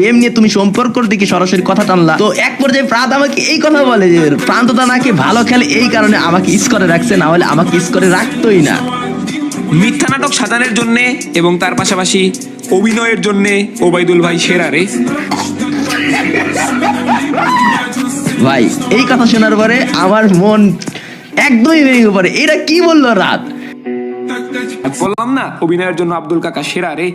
Game নিয়ে তুমি সম্পর্কর দিকে সরাসরি কথা টানলা। তো এক পর্যায়ে প্রান্ত আমাকে এই কথা বলে যে প্রান্তদা নাকি ভালো খেলে, এই কারণে আমাকে স্কোরে রাখছে, না হলে আমাকে স্কোরে রাখতোই না। মিথ্যা নাটক সাজানোর জন্যে এবং তার পাশাপাশি অভিনয়ের জন্যে ওবাইদুল ভাই সেরা রে। ভাই এই কথা শোনার পরে আমার মন একদমই ভেঙে পড়ে। এটা কি বললো রাত? বললাম না অভিনয়ের জন্য আব্দুল কাকা সেরা রে।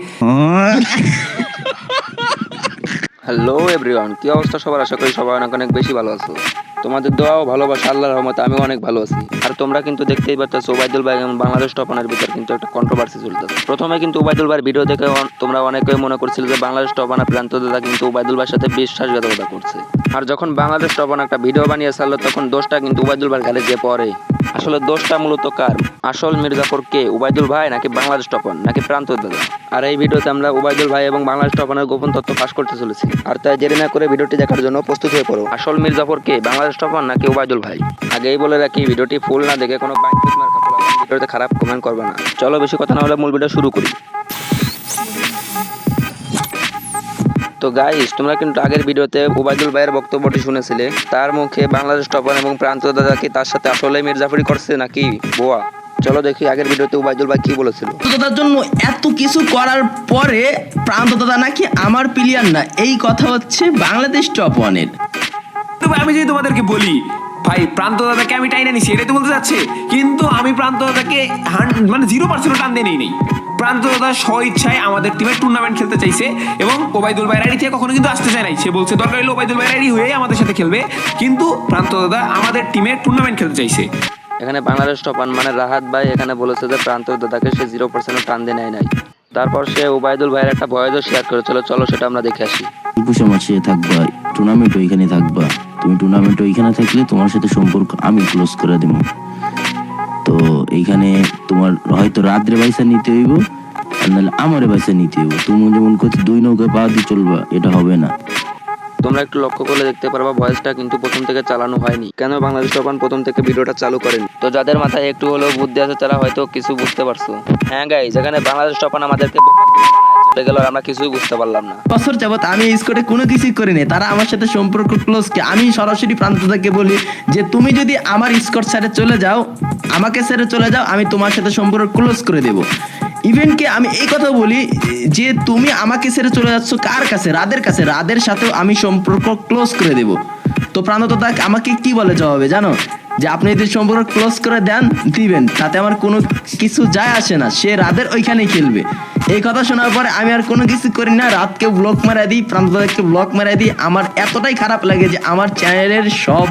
হ্যালো এভরিওয়ান, কি অবস্থা সবার? আশা করি সবাই অনেক অনেক বেশি ভালো আছো। তোমাদের দোয়া ও ভালোবাসা, আল্লাহর রহমতে আমিও অনেক ভালো আছি। আর তোমরা কিন্তু দেখতেই পাচ্ছ ওবাইদুল ভাই এবং বাংলাদেশ টপানের ভিতর কিন্তু একটা কন্ট্রোভার্সি চলতেছে। প্রথমে কিন্তু ওবাইদুল ভাইয়ের ভিডিও দেখে তোমরা অনেকেই মনে করছিল যে বাংলাদেশ টপানা প্রান্ত দাদা কিন্তু ওবাইদুল ভাইয়ের সাথে বিশ্বাসঘাতকতা করছে। আর যখন বাংলাদেশ টপান একটা ভিডিও বানিয়ে ছাড়লো তখন দোষটা কিন্তু ওবাইদুল ভাইয়ের ঘাড়ে যে পড়ে। আসলে দোষটা মূলত কার? আসল মির্জাফর কে? ওবাইদুল ভাই নাকি বাংলাদেশ টপান নাকি প্রান্ত দাদা? আর এই ভিডিওতে আমরা ওবাইদুল ভাই এবং বাংলাদেশ টপানের গোপন তথ্য ফাঁস করতে চলেছি। আর তাই দেরি না করে ভিডিওটি দেখার জন্য প্রস্তুত হয়ে পড়ো। আসল মির্জাফর কে? বাংলাদেশ টপান নাকি ওবাইদুল ভাই? আগেই বলে রাখি, ভিডিওটি ফুল না দেখে কোনো ভিডিওতে খারাপ কমেন্ট করবে না। চলো বেশি কথা না বলে মূল ভিডিও শুরু করি। তো গাইস, তোমরা কিন্তু আগের ভিডিওতে ওবাইদুল ভাইয়ের বক্তব্যটি শুনেছিলে। তার মুখে বাংলাদেশ টপান এবং প্রান্ত দাদা কি তার সাথে আসলে মির্জাফরি করছে নাকি বোয়া? চলো দেখি আগের ভিডিওতে ওবাইদুল ভাই কি বলেছিল। দাদার জন্য এত কিছু করার পরে প্রান্ত দাদা নাকি আমার প্লেয়ার না, এই কথা হচ্ছে বাংলাদেশ টপ ওয়ানের। আমি যদি তোমাদেরকে বলি ভাই প্রান্ত দাদাকে আমি টাইনা নিছি, এটাই তো বলতে যাচ্ছে, কিন্তু আমি প্রান্ত দাদাকে মানে 0% টান দিয়ে নেই। প্রান্ত দাদা স্ব ইচ্ছায় আমাদের টিমে টুর্নামেন্ট খেলতে চাইছে এবং ওবাইদুল ভাইয়ের আইডি থেকে কখনো কিন্তু আসতে চায় নাই। সে বলছে দরকার হলে ওবাইদুল ভাইয়ের আইডি হয়ে আমাদের সাথে খেলবে, কিন্তু প্রান্ত দাদা আমাদের টিমে টুর্নামেন্ট খেলতে চাইছে। এখানে বাংলাদেশ টপান মানে রাহাত ভাই এখানে বলেছে যে প্রান্ত দাদাকে সে 0% টান দিয়ে নেয় নাই। তারপর সে ওবাইদুল ভাইয়ের একটা ভয়েসও শেয়ার করেছিল, চলো সেটা আমরা দেখে আসি। একুশে মাসে থাকবা, টুর্নামেন্ট ওইখানে থাকবা, তুমি টুর্নামেন্ট ওইখানে থাকলে তোমার সাথে সম্পর্ক আমি ক্লোজ করে দেবো। তো এইখানে তোমার হয়তো রাত্রে পয়সা নিতে হইব, আর নাহলে আমারে পয়সা নিতে হইব। তুমি যেমন করছো 2 নৌকা পা দিয়ে চলবা, এটা হবে না। তোমরা একটু লক্ষ্য করলে দেখতে পারবা ভয়েসটা কিন্তু প্রথম থেকে চালানো হয়নি। কেন বাংলাদেশ টপান প্রথম থেকে ভিডিওটা চালু করেন? তো যাদের মাথায় একটু হলেও বুদ্ধি আছে তারা হয়তো কিছু বুঝতে পারছো। হ্যাঁ গাইস, যেখানে বাংলাদেশ টপান আমাদেরকে চলে গেল, আমরা কিছুই বুঝতে পারলাম না। বছর যাবত আমি স্কোরে কোনো কিছুই করিনি, তারা আমার সাথে সম্পর্ক ক্লোজ কে। আমি সরাসরি প্রান্তদাকে বলি যে তুমি যদি আমার স্কোর ছেড়ে চলে যাও, আমাকে ছেড়ে চলে যাও, আমি তোমার সাথে সম্পর্ক ক্লোজ করে দেব। ইভেন কি আমি এই কথা বলি যে তুমি আমাকে ছেড়ে চলে যাচ্ছ কার কাছে? রাদের কাছে। রাদের সাথেও আমি সম্পর্ক ক্লোজ করে দেব। তো প্রান্তদা আমাকে কি বলে জবাবে জানো? যে আপনি যদি সম্পর্ক ক্লোজ করে দেন দিবেন, তাতে আমার কোনো কিছু যায় আসে না, সে রাদের ওইখানেই খেলবে। এই কথা শোনার পরে আমি আর কোনো কিছু করি না, রাতকে ব্লক মারা দিই, প্রান্তদাকে ব্লক মারা দিই। আমার এতটাই খারাপ লাগে যে আমার চ্যানেলের সব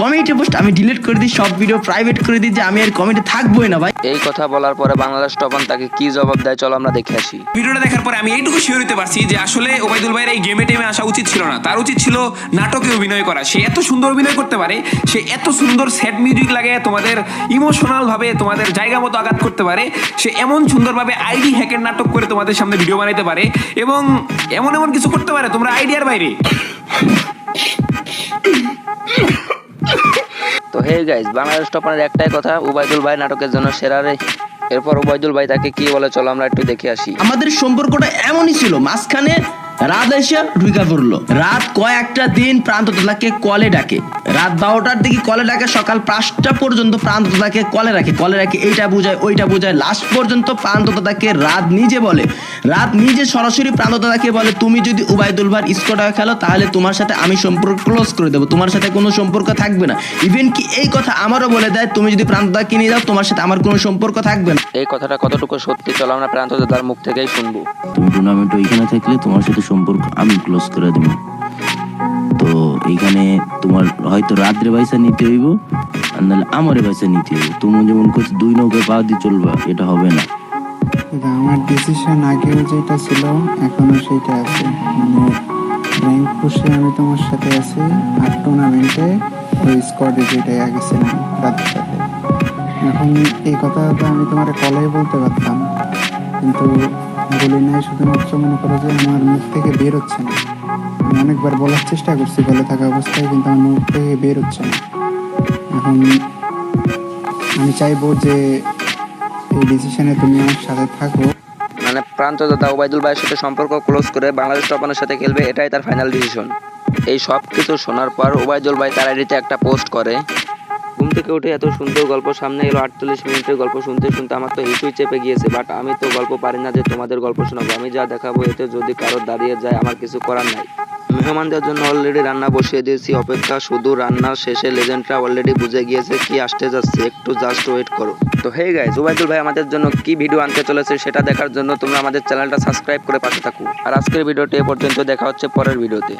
কমিউনিটি পোস্ট আমি ডিলিট করে দিই, সব ভিডিও প্রাইভেট করে দিই, যে আমি আর কমিউনিটি থাকবোই না ভাই। এই কথা বলার পরে বাংলাদেশ টপান তাকে কি জবাব দেয় চলো আমরা দেখে আসি। ভিডিওটা দেখার পরে আমি এইটুকু শিওর হতে পারছি যে আসলে ওবাইদুল ভাইয়ের এই গেমে টেমে আসা উচিত ছিল না। তার উচিত ছিল নাটকে অভিনয় করা। সে এত সুন্দর অভিনয় করতে পারে, সে এত সুন্দর সেট মিউজিক লাগে, তোমাদের ইমোশনাল ভাবে তোমাদের জায়গা মতো আঘাত করতে পারে, সে এমন সুন্দরভাবে আইডি হ্যাকের নাটক করে তোমাদের সামনে ভিডিও বানাইতে পারে এবং এমন এমন কিছু করতে পারে তোমরা আইডিয়ার বাইরে। তো হে গাইস, বাংলাদেশ টপানের একটাই কথা, ওবাইদুল ভাই নাটকের জন্য সেরা রে। এরপর ওবাইদুল ভাই তাকে কি বলে চলো আমরা একটু দেখে আসি। আমাদের সম্পর্কটা এমনই ছিল, মাঝখানে রাত এসে ঢুকা পড়লো। রাত কয়েকটা দিন প্রান্তদাকে কলে ডাকে, রাত 12টার দিকে কলে ডাকে, সকাল 5টা পর্যন্ত প্রান্তদাকে কলে রাখে, এইটা বুঝায় ওইটা বুঝায়, লাস্ট পর্যন্ত প্রান্তদাকে রাত নিজে বলে, রাত নিজে সরাসরি প্রান্তদাকে বলে তুমি যদি ওবাইদুল ভাই স্কোয়াডে খেলো তাহলে তোমার সাথে আমি সম্পর্ক ক্লোজ করে দেবো, তোমার সাথে কোনো সম্পর্ক থাকবে না। ইভেন কি এই কথা আমারও বলে দেয় তুমি যদি প্রান্তদাকে নিয়ে যাও তোমার সাথে আমার কোনো সম্পর্ক থাকবে না। এই কথাটা কতটুকু সত্যি চলো আমরা প্রান্ত দাদার মুখ থেকেই শুনবো। তুমি টুর্নামেন্ট ওইখানে থাকলে তোমার সাথে সম্পর্ক আমি ক্লোজ করে দেবো। তো এইখানে তোমার হয়তো রাত্রে পয়সা নিতে হইব, আর নাহলে আমারে পয়সা নিতে হইব। তুমি যেমন করছো 2 নৌকা পা দিয়ে চলবা, এটা হবে না। আমার ডিসিশন আগেও যেটা ছিল এখনো সেটা আছে, মানে র্যাঙ্ক পুশে আমি তোমার সাথে আছি, আর টুর্নামেন্টে ওই স্কোয়াডে যেটাই আগে ছিলাম রাতের সাথে। এখন এই কথা তো আমি তোমার কলেই বলতে পারতাম, কিন্তু বলি নাই, শুধুমাত্র মনে করো যে আমার মুখ থেকে বের হচ্ছে না। আমি অনেকবার বলার চেষ্টা করছি কলে থাকা অবস্থায়, কিন্তু আমার মুখ থেকে বের হচ্ছে না। এখন আমি চাইবো যে এই ডিসিশনে তুমি আমার সাথে থাকো। মানে প্রান্তদাতা ওবায়দুল ভাইয়ের সাথে সম্পর্ক ক্লোজ করে বাংলাদেশ টপানের সাথে খেলবে, এটাই তার ফাইনাল ডিসিশন। এই সব কিছু শোনার পর ওবায়দুল ভাই তার আইডিতে একটা পোস্ট করে। ঘুম থেকে উঠে এত সুন্দর গল্প সামনে এলো, 48 মিনিটের গল্প শুনতে শুনতে আমার তো হিসুই চেপে গিয়েছে। বাট আমি তো গল্প পারি না যে তোমাদের গল্প শোনাবো। আমি যা দেখাবো এতে যদি কারোর দাঁড়িয়ে যায় আমার কিছু করার নাই। মেহমানদের জন্য অলরেডি রান্না বসিয়ে দিয়েছি, অপেক্ষা শুধু রান্নার শেষে। লেজেন্ডরা অলরেডি বুঝে গিয়েছে কি আসতে যাচ্ছে, একটু জাস্ট ওয়েট করো। তো হে গাইস, ওবায়দুল ভাই আমাদের জন্য কি ভিডিও আনতে চলেছে সেটা দেখার জন্য তোমরা আমাদের চ্যানেলটা সাবস্ক্রাইব করে পাশে থাকো। আর আজকের ভিডিওটি এ পর্যন্ত, দেখা হচ্ছে পরের ভিডিওতে।